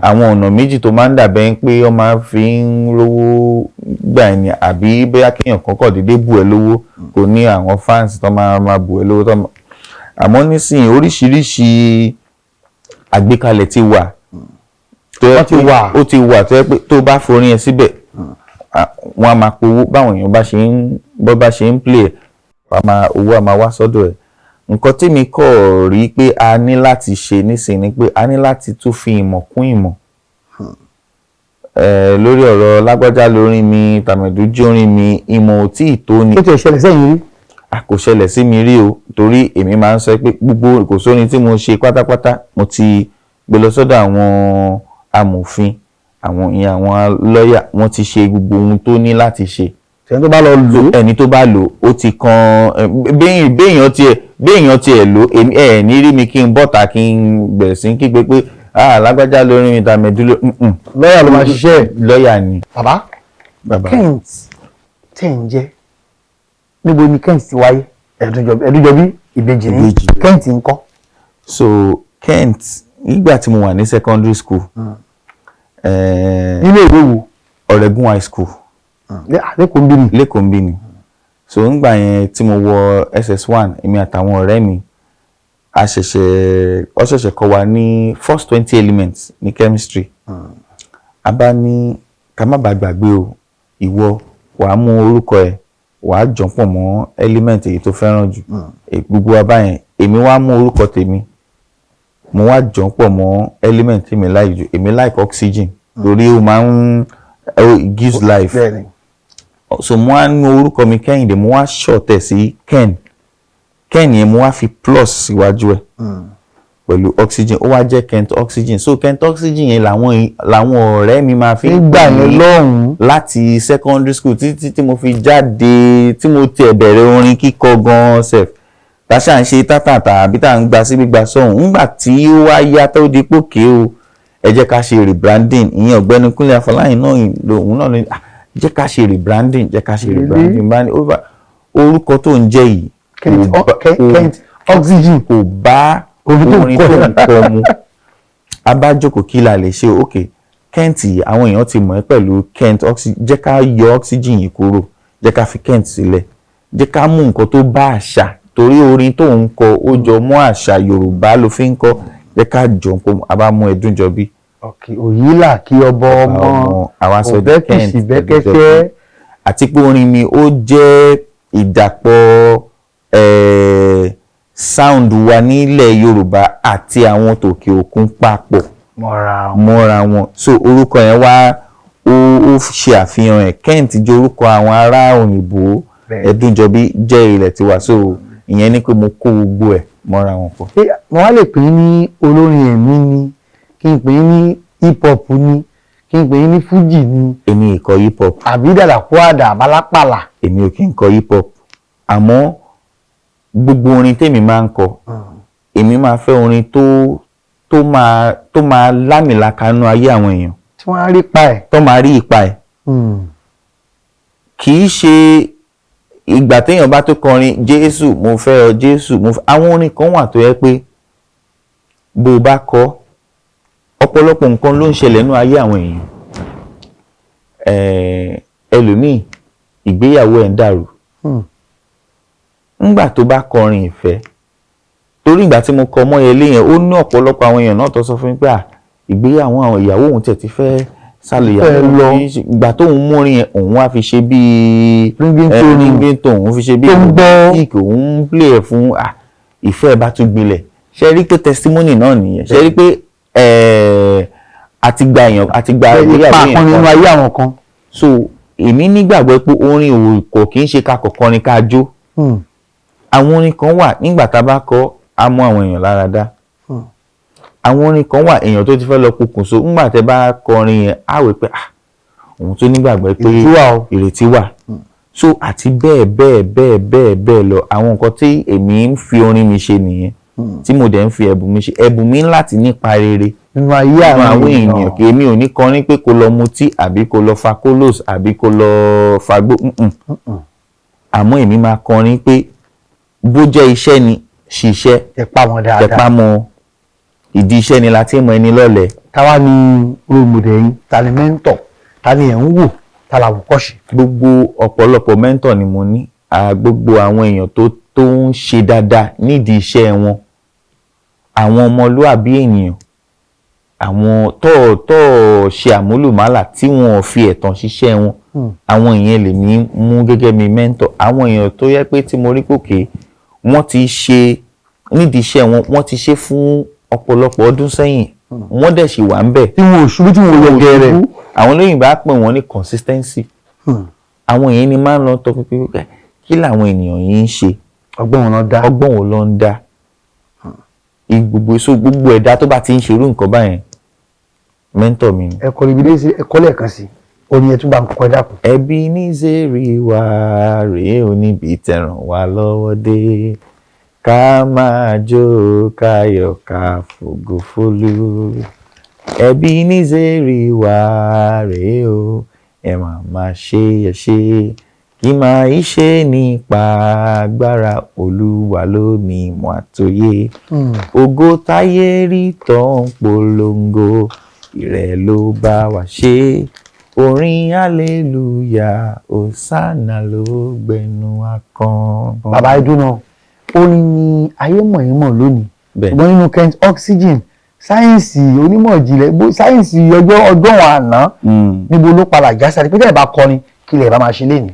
Àwọn ọ̀nà méjì tó máa ń dàbẹ́ pé wọ́n máa fi ń rówó gbà ẹni àbí bóyá kéèyàn kọ́kọ́ dédé bù ẹ́ lówó kò ní àwọn fans tó máa bù ẹ́ lówó àmọ́ nísìnyí oríṣiríṣi àgbékalẹ̀ ti wà ó ti wà tó yẹ pé tó bá forin ẹ síbẹ̀ wọ́n á máa powó báwọn èèyàn bá ṣe ń play owó á máa wá sọ́dọ̀ ẹ̀. Nǹkan tí mi kọ̀ rí pé a ní láti ṣe nísìnyí ni pé a ní láti tún fi ìmọ̀ kún ìmọ̀ lórí ọ̀rọ̀ lágbájá lórin mi tàmẹ̀dù jórin mi ìmọ̀ ò tí ì tó ni. ó ti ṣẹlẹ̀ sẹ́yìn rí. Kò ṣẹlẹ̀ sí mi rí o torí èmi máa ń sọ pé gbogbo kò sórin tí mo ṣe pátápátá mo ti gbé lọ sọ́dọ̀ àwọn amòfin àwọn lọ́yà wọ́n ti ṣe gbogbo ohun tó ní láti ṣe. Ẹni tó bá lò ó ti kan béèyàn tiẹ̀ lò ní rí mi kí n bọ́ta kí n bẹ̀rẹ̀ sí kígbe pé lágbájá lórí mi tàmẹ̀dúró. Lọ́yà ló máa ṣiṣẹ́. Lọ́yà ni. Bàbá Kent tẹ̀ ń jẹ́ níbo ni Kent ti wáyé? Edunjobi ìbejì ní Kent ń kọ́. So Kent nígbà tí mo wà ní secondary school nílé ìwé wo? Ọ̀rẹ́gùn high school lẹ́kọ̀ọ́ ń bí ni. So ńgbà yẹn tí mo wọ SS1 èmi àtàwọn ọ̀rẹ́ mi ó ṣẹ̀ṣẹ̀ kọ́ wa ní first 20 elements ní chemistry. A bá ní ká má bàa gbàgbé o ìwọ wàá mú orúkọ ẹ̀ wàá jọ pọ̀ mọ́ element èyí tó fẹ́ràn jù gbogbo wa báyẹn èmi wá mú orúkọ tèmi mo wá jọ pọ̀ mọ́ element tí mi like jù èmi like oxygen torí ó máa ń it gives life. So mo wá ní orúkọ mi Kẹ́hìndé mo wá short ẹ̀ sí Ken yẹn mo wá fi plus síwájú ẹ̀ pẹ̀lú oxygen ó wá jẹ́ Kent oxygen. So Kent oxygen yẹn làwọn ọ̀rẹ́ mi máa fi gbà yẹn lọ́hùn-ún láti secondary school títí tí mo fi jáde tí mo tiẹ̀ bẹ̀rẹ̀ orin kíkọ gan-an sef tá ṣà ń ṣe tátàtà àbí tá à ń gba síbí gba sọ́hùn ńgbà tí ó wá yá tó di pókè o ẹ jẹ́ ká ṣe rebranding ìyẹn ọ̀gbẹ́ni Kúnlé Afọláyan náà lòun náà ní jẹ́ ká ṣe rebranding bá ní orúkọ tó ń jẹ́ yìí Kent oxygen kò bá orin tó ń kọ mu. Abájókòó kí la lè ṣe ok Kent yìí àwọn èèyàn ti mọ̀ ẹ́ pẹ̀lú Kent oxygen jẹ́ ká yọ oxygen yìí kúrò jẹ́ ká fi Kent sílẹ̀ jẹ́ ká mú nǹkan tó bá àṣà torí orin tó ń kọ ó jọ mọ́ àṣà Yorùbá ló fi ń kọ jẹ́ ká jọ nǹkan abámú Edunjobi. Òyìnlá kí ọbọ ọmọ òbẹ́kìsì bẹ́kẹ́kẹ́. Àti pé orin mi ó jẹ́ ìdàpọ̀ sound wa nílẹ̀ Yorùbá àti àwọn tòkè òkun papọ̀ mọ́ra wọn. So orúkọ yẹn wá ó ṣe àfihàn ẹ̀ Kent jẹ́ orúkọ àwọn ará òyìnbó Edunjobi jẹ́ ilẹ̀ tiwa. So ìyẹn ni pé mo kó gbogbo ẹ̀ mọ́ra wọn pọ̀. Mo wá lè pè é ní olórin ẹ̀mí ni kí n pè é ní hip hop ni kí n pè é ní fújì ni. Èmi ìkọ hip hop. Àbí dàdàkúàdà àbálápàlà. Èmi ò kí n kọ hip hop àmọ́ gbogbo orin tèmi máa ń kọ èmi máa fẹ́ orin tó máa lámìlaka nínú ayé àwọn èèyàn. Tí wọ́n á rí ipa ẹ̀. Tó máa rí ipa ẹ̀. Kì í ṣe ìgbà téèyàn bá tó kọrin Jésù mo fẹ́ ọ Jésù àwọn orin kan wà tó yẹ pé bó o bá kọ ọ̀pọ̀lọpọ̀ nǹkan ló ń ṣẹlẹ̀ nínú ayé àwọn èèyàn. Ẹlòmíì ìgbéyàwó ẹ̀ ń dàrú ńgbà tó bá kọrin ìfẹ́ torí ìgbà tí mo kọ Ọmọyẹlé yẹn ó ní ọ̀pọ̀lọpọ̀ àwọn èèyàn náà tó sọ fún mi pé ìgbéyàwó àwọn ìyàwó òun tẹ̀ ti fẹ́ ìyàwó ìgbà tóun múrin yẹn òun wá fi ṣe bíi ringington òun fi ṣe bíi kíkì òun play ẹ̀ fún ìfẹ́ bá tún gbilẹ̀ ṣe rí pé testimony náà nìyẹn ṣe rí pé àti gba ìgbéyàwó yẹn nínú ayé àwọn kan. So èmi nígbàgbọ́ pé orin òkò kì í ṣe ká kọ̀ọ̀kan ni ká jó àwọn orin kan wà nígbà tá a bá kọ á mú àwọn èèyàn lára dá àwọn orin kan wà èèyàn tó ti fẹ́ lọ pokùnso nígbà tẹ́ bá kọrin yẹn á wò pé òun tó nígbàgbọ́ pé ìrètí wà so àti bẹ́ẹ̀ lọ àwọn nǹkan tí èmi ń fi orin mi ṣe nìyẹn tí mo dẹ̀ ń fi ẹ̀bùn mi ṣe ẹ̀bùn mi láti nípa rere nínú ayé àwọn èèyàn kì èmi ò ní kọrin pé kó lọ mutí àbí kó lọ fa kólòs àbí kó lọ fagbó àmọ́ èmi máa kọrin pé bó jẹ́ iṣẹ́ ni ṣiṣẹ́ tẹpá mọ́ ìdí iṣẹ́ ni láti mọ ẹni lọ́lẹ̀. táwa ni olùmọdé yín ta ni mẹ́ńtọ̀ ta ni ẹ̀ ń wò ta la àwòkọ́ṣe. gbogbo ọ̀pọ̀lọpọ̀ mẹ́ńtọ̀ ni mo ní gbogbo àwọn èèyàn tó ń ṣe dáadáa nídìí iṣẹ́ wọn àwọn ọmọlúàbí ènìyàn àwọn tó ṣe àmúlùmálà tí wọn ò fi ẹ̀tàn ṣiṣẹ́ wọn àwọn èèyàn lèmi mú gẹ́gẹ́ bí mẹ́ńtọ̀ àwọn èèyàn tó yẹ pé tí mo rí kòkè wọ́n ti ṣe nídìí iṣẹ́ wọn wọ́n ti ṣe fún ọ̀pọ̀lọpọ̀ ọdún sẹ́yìn wọ́n dẹ̀ ṣì wà ń bẹ̀. tí wọn ò ṣubú tí wọn ò yẹ gẹrẹ. àwọn olóyìnbó á pè wọ́n ní consistency. àwọn èèyàn ni máa ń lọ tọ pípé kí làwọn ènìyàn yìí ń ṣe. ọgbọ́n wo ló ń dá. gbogbo ẹ̀dá tó bá ti ń ṣerú nǹkan báyẹn mẹ́ńtọ̀ mi ni. ẹ̀kọ́ ibi dé sí ẹ̀kọ́ lẹ́ẹ̀kan sí orin ẹ̀ tún bá ń kọ́kọ́ dàpọ̀. Ebenezeri wa rèé oníbi tẹ̀ràn wá lọ́wọ́ dé ká máa jó káyọ̀ ká fògo fólú Ebenezeri wa rèé o ẹ máa ṣe ẹ ṣe kí máa ṣe nípa agbára Olúwa ló ní ìmọ̀ àtòyé ògo táyé rí tán polongo ìrẹ̀ ló bá wa ṣe orin hallelujah hosanna ló gbẹnu akàn. bàbá Edunjobi orin ni ayé mọ̀ yín mọ̀ lónìí ṣùgbọ́n nínú Kent Oxygen sáyẹ́ǹsì onímọ̀ ìjìnlẹ̀ sáyẹ́ǹsì ọjọ́ àná níbo ló padà já sáré pé tẹ́lẹ̀ bá kọrin kí lè bá máa ṣe lénìí.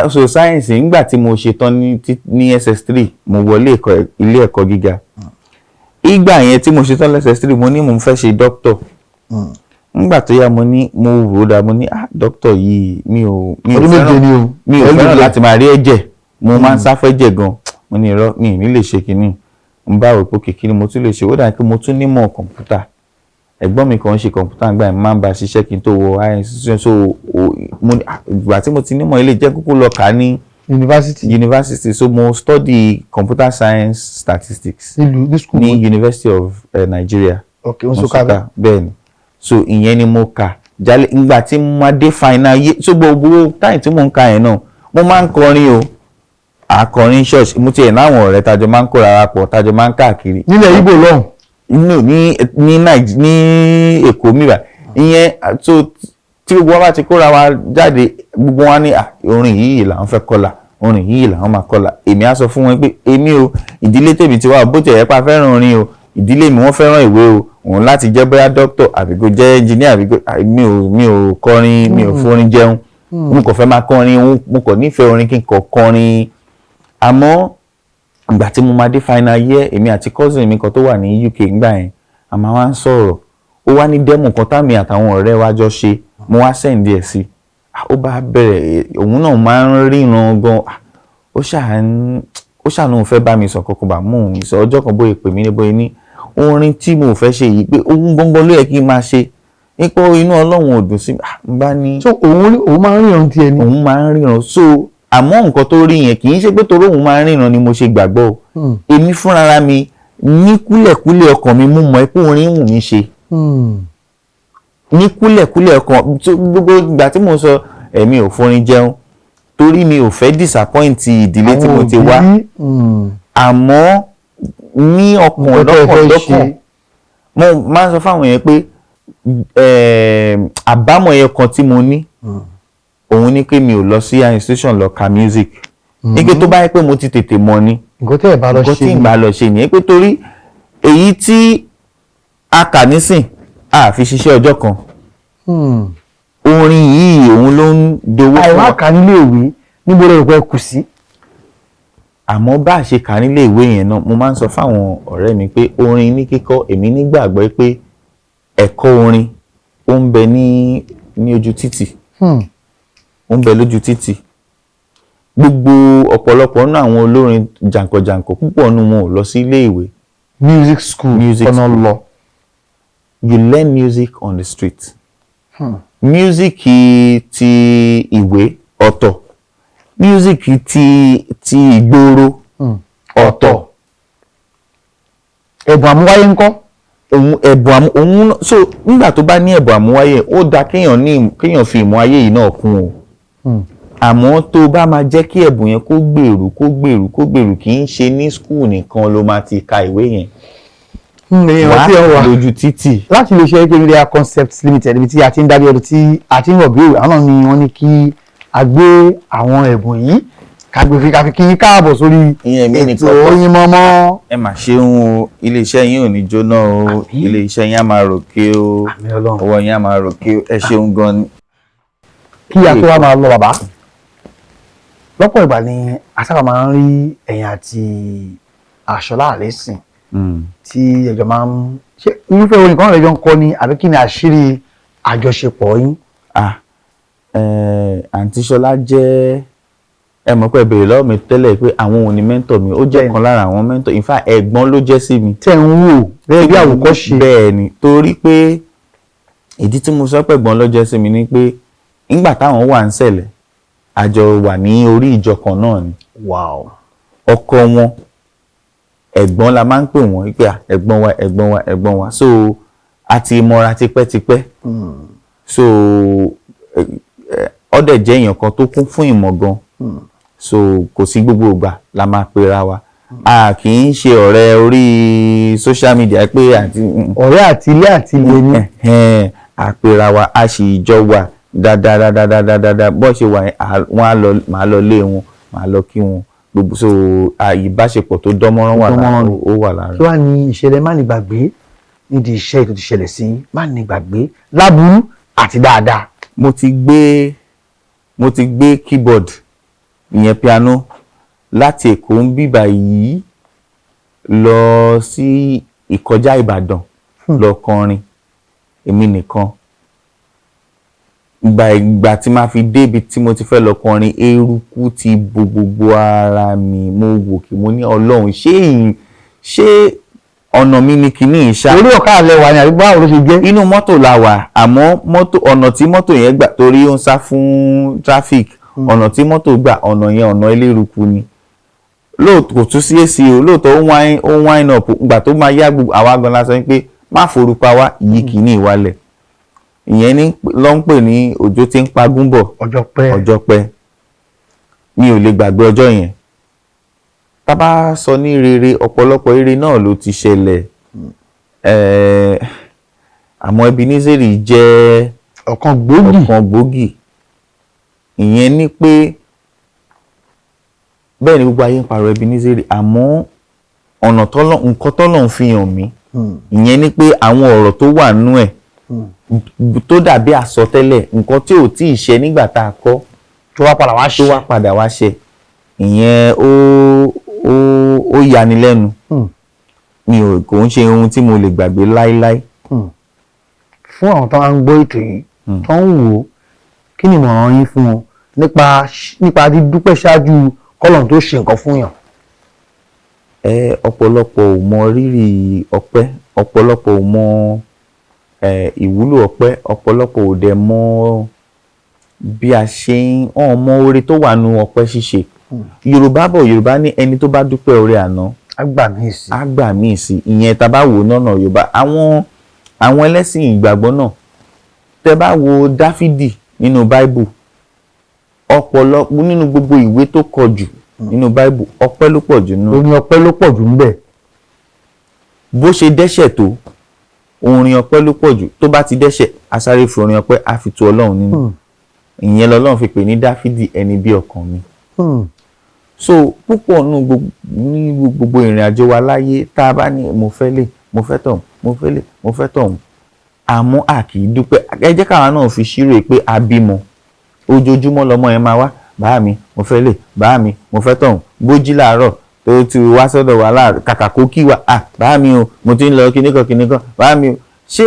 so sáyẹ́ǹsì nígbà tí mo ṣetán ní SS3 mo wọlé ilé ẹ̀kọ́ gíga ìgbà yẹn tí mo ṣetán ní SS3 mo ní mo fẹ́ ṣe dókítọ̀ nígbà tó yá mo rò dáa mo ní dókítọ̀ yìí mi ò fẹ́ràn láti máa rí ẹ̀jẹ̀ mo máa ń sáfẹ́ jẹ̀ gan mo ní irọ́ mi ní lè ṣe kínní n bá rò pé kékeré mo tún lè ṣe ó dà pé mo tún nímọ̀ kọ̀ǹpútà ẹ̀gbọ́n mi kan ń ṣe kọ̀ǹpútà nígbà yẹn máa ń bá ṣiṣẹ́ kí n tó wọ institution so ìgbà tí mo ti nímọ̀ ilé jẹ́ kúkú lọ kà á ní university so mo study computer science statistics ní University of Nigeria Nsukka bẹ́ẹ̀ ni so ìyẹn ni mo kà jálẹ̀ ìgbà tí mo máa dé final year so gbogbo táyì tí mo ń ka yẹn náà mo máa ń kọrin o akọrin church mo tiẹ̀ náwọn ọ̀rẹ́ tajọ máa ń kóra wa pọ̀ tajọ máa ń káàkiri. nílẹ̀ Ìgbò lọ́hùn. ní Èkó mìíràn ìyẹn so tí gbogbo wa bá ti kóra wa jáde gbogbo wa ní orin yìí làwọn fẹ́ kọ́là orin yìí làwọn máa kọ́là èmi á sọ fún wọn pé èmi o ìdílé tèmi ti wá bó tiẹ̀ pa fẹ́ràn orin o ìdílé mi wọ́n fẹ́ràn ìwé o òun láti jẹ́ bóyá doctor àbí kó jẹ́ engineer àbí kó mi ò kọrin mi ò forin jẹun mo kàn fẹ́ máa kọrin mo kàn nífẹ̀ẹ́ orin kí n kàn kọrin àmọ́ ìgbà tí mo máa dé final year èmi àti cousin mi kan tó wà ní UK ńgbà yẹn a máa wá ń sọ̀rọ̀ ó wá ní demo kan tàmí àtàwọn ọ̀rẹ́ wa jọ ṣe mo wá send ẹ̀ sí ó bá bẹ̀rẹ̀ òun náà máa ń ríran gan ó ṣàánú fẹ́ bá mi sọ kọ́kọ́ bá mú un sọ ọjọ́ kan bóyá pè mí ní bóyá ní orin tí mo fẹ́ ṣe yìí pé ohun gbọ́ngbọ́n ló yẹ kí n máa ṣe nípa inú Ọlọ́run ò dùn sí mi bá ní. so òun máa ń ríran tiẹ̀ ni. òun máa ń ríran so àmọ́ nǹkan tó rí yẹn kì í ṣe pé torí òun máa ń ríran ni mo ṣe gbàgbọ́ o èmi fúnra mi ní kúlẹ̀kúlẹ̀ ọkàn mi mú mọ́ pé orin wù mí ṣe ní kúlẹ̀kúlẹ̀ ọkàn gbogbo ìgbà tí mo sọ ẹ̀mí ò forin jẹun torí mi ò fẹ́ disappoint ìdílé tí mo ti wá àmọ́ ní ọkàn lọ́kàn mo máa ń sọ fáwọn yẹn pé àbámọ̀ yẹn kan tí mo ní òun ní pé mi ò lọ sí institution lọ ka music nígbà tó bá yẹ pé mo ti tètè mọ̀ ni nǹkan tí ìbá lọ ṣe nìyẹn pé torí èyí tí a kà nísìn a fi ṣiṣẹ́ ọjọ́ kan orin yìí òun ló ń dowó fún wa. àìwá kà nílé ìwé níbo lè rò pé kù sí. àmọ́ bá a ṣe kà nílé ìwé yẹn náà mo máa ń sọ fáwọn ọ̀rẹ́ mi pé orin ní kíkọ́ èmi nígbàgbọ́ pé ẹ̀kọ́ orin ó ń bẹ ní ojú títì ó ń bẹ lójú títì gbogbo ọ̀pọ̀lọpọ̀ nínú àwọn olórin jàǹkànjàǹkàn púpọ̀ nínú wọn ò lọ sí ilé ìwé. music school ọ̀nà lọ. you learn music on the street. music ti ìwé ọ̀tọ̀ music ti ìgboro ọ̀tọ̀. ẹ̀bùn àmúwáyé ńkọ́. òun so nígbà tó bá ní ẹ̀bùn àmúwáyé ó dáa kéèyàn fi ìmọ̀ ayé yìí náà kún o. àmọ́ tó bá máa jẹ́ kí ẹ̀bùn yẹn kó gbèrú kì í ṣe ní school nìkan ló máa ti ka ìwé yẹn. wà lójú títì. láti lè ṣe Eke Media Concepts Limited níbi tí a ti ń dábí ọdún tí a ti ń rọ̀ bí òwe àwọn náà ni wọ́n ní kí a gbé àwọn ẹ̀bùn yìí káfi kí káàbọ̀ sórí ètò Oyinmomo. ẹ mà ṣeun o iléeṣẹ́ yín ò ní jóná o iléeṣẹ́ yín á máa ròkè o ọwọ́ yín á máa ròkè o ẹ ṣeun gan ni. kí a tó wá máa lọ bàbá lọ́pọ̀ ìgbà ni a sábà máa ń rí ẹ̀yin àti Àṣọlá Allyson tí ẹjọ́ máa ń ṣe irúfẹ́ orin kan lẹ́jọ́ ń kọ́ ni àbí kí ni àṣírí àjọṣepọ̀ yín. àǹtí Ṣọlá jẹ́ ẹ mọ̀ pé béèrè lọ́wọ́ mi tẹ́lẹ̀ pé àwọn òun ni mẹ́ńtọ̀ mi ó jẹ́ kan lára àwọn mẹ́ńtọ̀ in fact ẹ̀gbọ́n ló jẹ́ sí mi. tẹ̀ ń wò bẹ́ẹ̀ bí àwòkọ́ṣe. bẹ́ẹ̀ ni torí pé ìdí tí mo sọ pé ẹ̀gbọ́n ló jẹ́ sí mi ni pé nígbà táwọn wà ń ṣẹlẹ̀ àjọ wà ní orí ìjọ kan náà ni. ọkọ wọn ẹ̀gbọ́n la máa ń pè wọ́n pé ẹ̀gbọ́n wa so a ti mọra tipẹ́tipẹ́ so ó dẹ̀ jẹ́ èèyàn kan tó kún fún ìmọ̀ gan so kò sí gbogbo ìgbà la máa pera wa a kì í ṣe ọ̀rẹ́ orí social media pé ọ̀rẹ́ àti ilé àti ilé ní. àpera wa a sì jọ wà dáadáa bó ṣe wà wọ́n máa lọ lé wọn máa lọ kí wọn gbogbo so ìbáṣepọ̀ tó dánmọ́rán wà lára. kí wàá ní ìṣẹ̀lẹ̀ má ní gbàgbé nídìí iṣẹ́ ètò ti ṣẹlẹ̀ sí má ní gbàgbé láburú àti dáadáa. mo ti gbé keyboard ìyẹn piano láti Èkó ń bíbà yìí lọ sí Ìkọjá Ìbàdàn lọ kọrin èmi nìkan ìgbà tí máa fi débi tí mo ti fẹ́ lọ kọrin eruku ti bo gbogbo ara mi mo wò kí mo ní Ọlọ́run ṣé ọ̀nà mi ni kìíní ìṣá. orí ọ̀ká àlẹ́ wà ní àdúgbò àwọn ló ṣe jẹ́. inú mọ́tò la wà àmọ́ ọ̀nà tí mọ́tò yẹn gbà torí ó ń sá fún traffic ọ̀nà tí mọ́tò gbà ọ̀nà yẹn ọ̀nà eléruku ni lóòótọ́ kò tún sí èsì o lóòótọ́ ó ń wine up ìgbà tó máa yá gbogbo àwa gan la sọ pé má forúpa wá yìí kìíní ìwálẹ̀ ìyẹn ní ló ń pè ní òjò tí ń pagún bọ̀ ọjọ́ pẹ́ mi ò lè gbàgbé ọjọ́ yẹn tá bá sọ ní rere ọ̀pọ̀lọpọ̀ eré náà ló ti ṣẹlẹ̀ àmọ́ Ebenezeri jẹ́ ọ̀kan gbòógì ìyẹn ní pé bẹ́ẹ̀ ni gbogbo ayé ń parọ́ Ebenezeri àmọ́ nǹkan tọ́lọ̀ ń fi hàn mí ìyẹn ní pé àwọn ọ̀rọ̀ tó wà nú ẹ̀ tó dàbí àsọtẹ́lẹ̀ nǹkan tí ò tí ì ṣe nígbà tá a kọ́ tó wá padà wá ṣe ìyẹn ó yani lẹ́nu kò ń ṣe ohun tí mo lè gbàgbé láíláí. fún àwọn tó máa ń gbọ́ ètò yìí tó ń wò ó kí ni ìmọ̀ràn yín fún wọn nípa dídúpẹ́ ṣáájú kọ́lọ̀ tó ṣe nǹkan fún yàn. ọ̀pọ̀lọpọ̀ ò mọ rírì ọpẹ́ ọ̀pọ̀lọpọ̀ ò mọ ìwúlò ọpẹ́ ọ̀pọ̀lọpọ̀ ò dẹ̀ mọ bí a ṣe ń mọ oore tó wà nù ọpẹ́ ṣíṣe. Yorùbá ní ẹni tó bá dúpẹ́ oore àná á gbà míì sí ìyẹn tá bá wò lọ́nà Yorùbá àwọn ẹlẹ́sìn ìgbàgbọ́ náà tẹ́ bá wo Dáfídì nínú Báíbù ọ̀pọ̀lọpọ̀ nínú gbogbo ìwé tó kọ jù nínú Báíbù ọpẹ́ ló pọ̀ jù nínú. orin ọpẹ́ ló pọ̀ jù ń bẹ. bó ṣe dẹ́ṣẹ̀ tó orin ọpẹ́ ló pọ̀ jù tó bá ti dẹ́ṣẹ̀ asáré fi orin ọpẹ́ á fi tu Ọlọ́run nínú ìyẹn lọ́lọ́run fi pè ní Dáfídì ẹni bí ọkàn mi. so púpọ̀ ní gbogbo ìrìn àjò wa láyé tá a bá ní mo fẹ́ lè mo fẹ́ tọ̀hún mo fẹ́ lè mo fẹ́ tọ̀hún àmọ́ a kì í dúpẹ́. Ẹ jẹ́ káwa náà fi ṣírò pé a bímọ ojoojúmọ́ lọmọ yẹn máa wá, bàá mi mo fẹ́ lè, bàá mi mo fẹ́ tọ̀hún, bójí láàárọ̀ tó ti wá sọ́dọ̀ wa láàárọ̀ kàkà kó kí wa, bàá mi o mo ti ń lọ kíníkan bàá mi o. Ṣé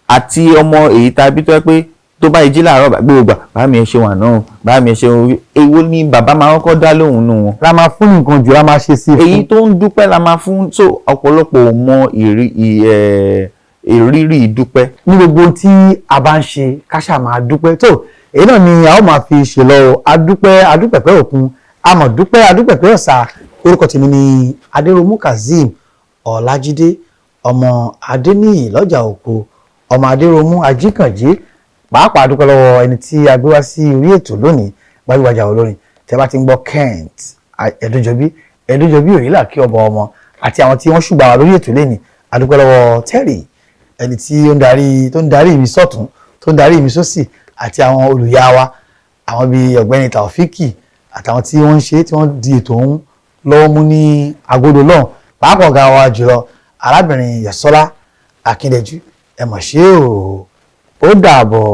àti ọmọ èyí tàbí tó yẹ pé tó bá jí láàárọ̀ gbogbo gbà bàá mi ẹ ṣe wà náà, bàá mi ẹ ṣe orí, èwo ni bàbá máa kọ́kọ́ dá lóhùn nù wọn. La máa fún nǹkan jù, la máa ṣe sí i fún. Èyí tó ń dúpẹ́ la máa fún. So ọ̀pọ̀lọpọ̀ ò mọ ìrírí ìdúpẹ́. Ní gbogbo tí a bá ń ṣe ká ṣáà máa dúpẹ́. Tó èyí náà ni a ó máa fi ṣèlọ adúpẹ́pẹ́ òkun, àmọ̀ adúpẹ́pẹ́ ọ̀sà. Orúkọ tèmi ni Adéròmú Kazeem Ọlájídé, ọmọ Adéníyì lọ́jà Òkò, ọmọ Adéròmú Ajíkànjé. Pàápàá dúpẹ́ lọ́wọ́ ẹni tí a gbé wá sí orí ètò lónìí, gbajúgbajà olórin tí a bá ti ń gbọ́ Kent Edunjobi òyìnlá kí ọba ọmọ, àti àwọn tí wọ́n ṣùgbọ́n wa lórí ètò lónìí. A dúpẹ́ lọ́wọ́ Terry, ẹni tí ó ń darí mi sọ́tún tó ń darí mi sósì, àti àwọn olùyá wa àwọn bíi ọ̀gbẹ́ni Taofiki àtàwọn tí wọ́n ń ṣe tí wọ́n di ètò ọ̀hún lọ́wọ́ mú ní agodo náà. Pàápàá ọ̀gá wa jùlọ arábìnrin Yẹ̀sọ́lá Akíndẹ̀jú, ẹ mọ̀ ṣé o, ó dàbọ̀.